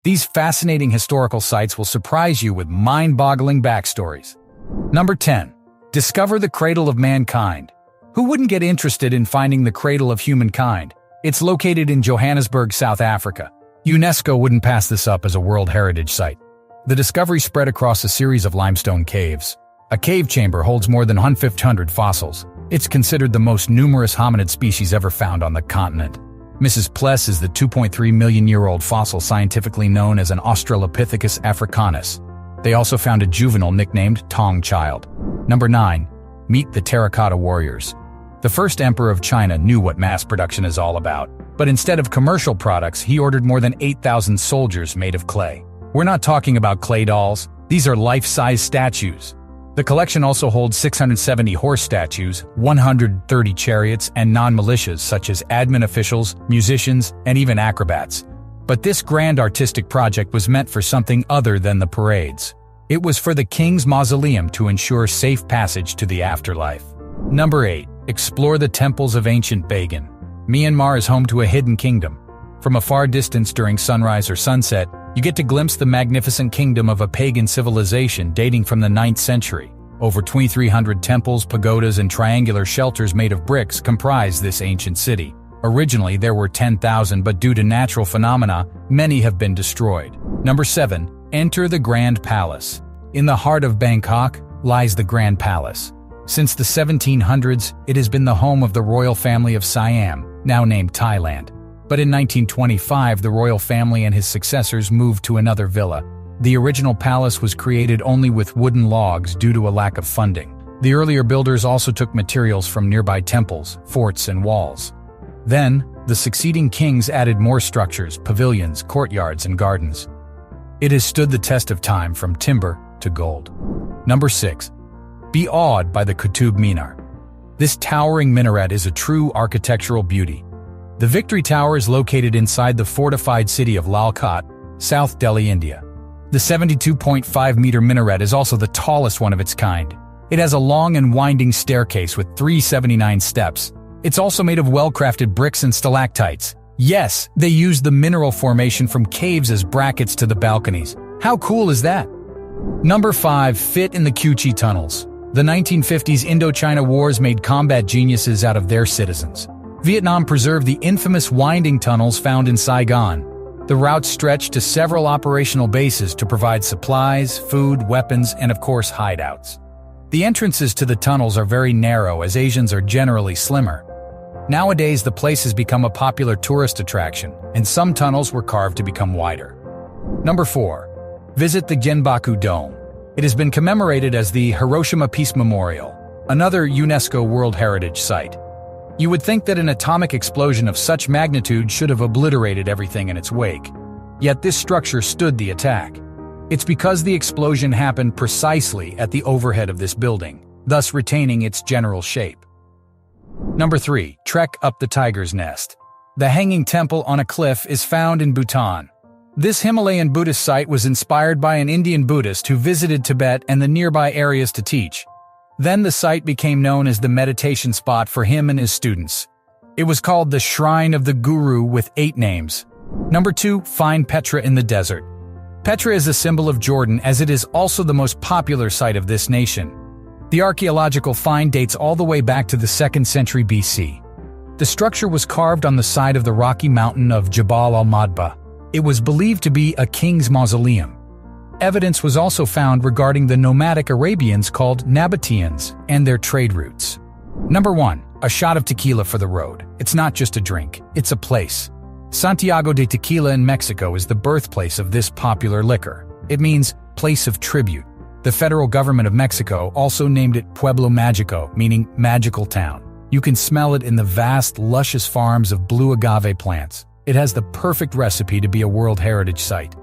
These fascinating historical sites will surprise you with mind-boggling backstories. Number 10. Discover the cradle of mankind. Who wouldn't get interested in finding the cradle of humankind? It's located in Johannesburg, South Africa. UNESCO wouldn't pass this up as a World Heritage Site. The discovery spread across a series of limestone caves. A cave chamber holds more than 1,500 fossils. It's considered the most numerous hominid species ever found on the continent. Mrs. Pless is the 2.3 million-year-old fossil scientifically known as an Australopithecus africanus. They also found a juvenile nicknamed Tong Child. Number 9. Meet the Terracotta Warriors. The first emperor of China knew what mass production is all about, but instead of commercial products, he ordered more than 8,000 soldiers made of clay. We're not talking about clay dolls. These are life-size statues. The collection also holds 670 horse statues, 130 chariots, and non-militias such as admin officials, musicians, and even acrobats. But this grand artistic project was meant for something other than the parades. It was for the king's mausoleum to ensure safe passage to the afterlife. Number 8. Explore the temples of ancient Bagan. Myanmar is home to a hidden kingdom. From a far distance during sunrise or sunset, you get to glimpse the magnificent kingdom of a pagan civilization dating from the 9th century. Over 2,300 temples, pagodas, and triangular shelters made of bricks comprise this ancient city. Originally, there were 10,000, but due to natural phenomena, many have been destroyed. Number 7. Enter the Grand Palace. In the heart of Bangkok lies the Grand Palace. Since the 1700s, it has been the home of the royal family of Siam, now named Thailand. But in 1925, the royal family and his successors moved to another villa. The original palace was created only with wooden logs due to a lack of funding. The earlier builders also took materials from nearby temples, forts, and walls. Then, the succeeding kings added more structures, pavilions, courtyards, and gardens. It has stood the test of time from timber to gold. Number 6. Be awed by the Qutub Minar. This towering minaret is a true architectural beauty. The Victory Tower is located inside the fortified city of Lal Kot, South Delhi, India. The 72.5-meter minaret is also the tallest one of its kind. It has a long and winding staircase with 379 steps. It's also made of well-crafted bricks and stalactites. Yes, they used the mineral formation from caves as brackets to the balconies. How cool is that? Number 5. Fit in the Kyu-Chi tunnels. The 1950s Indochina Wars made combat geniuses out of their citizens. Vietnam preserved the infamous winding tunnels found in Saigon. The routes stretched to several operational bases to provide supplies, food, weapons, and of course hideouts. The entrances to the tunnels are very narrow as Asians are generally slimmer. Nowadays, the place has become a popular tourist attraction, and some tunnels were carved to become wider. Number 4. Visit the Genbaku Dome. It has been commemorated as the Hiroshima Peace Memorial, another UNESCO World Heritage Site. You would think that an atomic explosion of such magnitude should have obliterated everything in its wake. Yet this structure stood the attack. It's because the explosion happened precisely at the overhead of this building, thus retaining its general shape. Number 3. Trek up the Tiger's Nest. The Hanging Temple on a Cliff is found in Bhutan. This Himalayan Buddhist site was inspired by an Indian Buddhist who visited Tibet and the nearby areas to teach. Then the site became known as the meditation spot for him and his students. It was called the Shrine of the Guru with 8 names. Number 2. Find Petra in the desert. Petra is a symbol of Jordan as it is also the most popular site of this nation. The archaeological find dates all the way back to the 2nd century BC. The structure was carved on the side of the rocky mountain of Jabal al-Madba. It was believed to be a king's mausoleum. Evidence was also found regarding the nomadic Arabians called Nabateans and their trade routes. Number 1. A shot of tequila for the road. It's not just a drink, it's a place. Santiago de Tequila in Mexico is the birthplace of this popular liquor. It means place of tribute. The federal government of Mexico also named it Pueblo Mágico, meaning magical town. You can smell it in the vast, luscious farms of blue agave plants. It has the perfect recipe to be a World Heritage Site.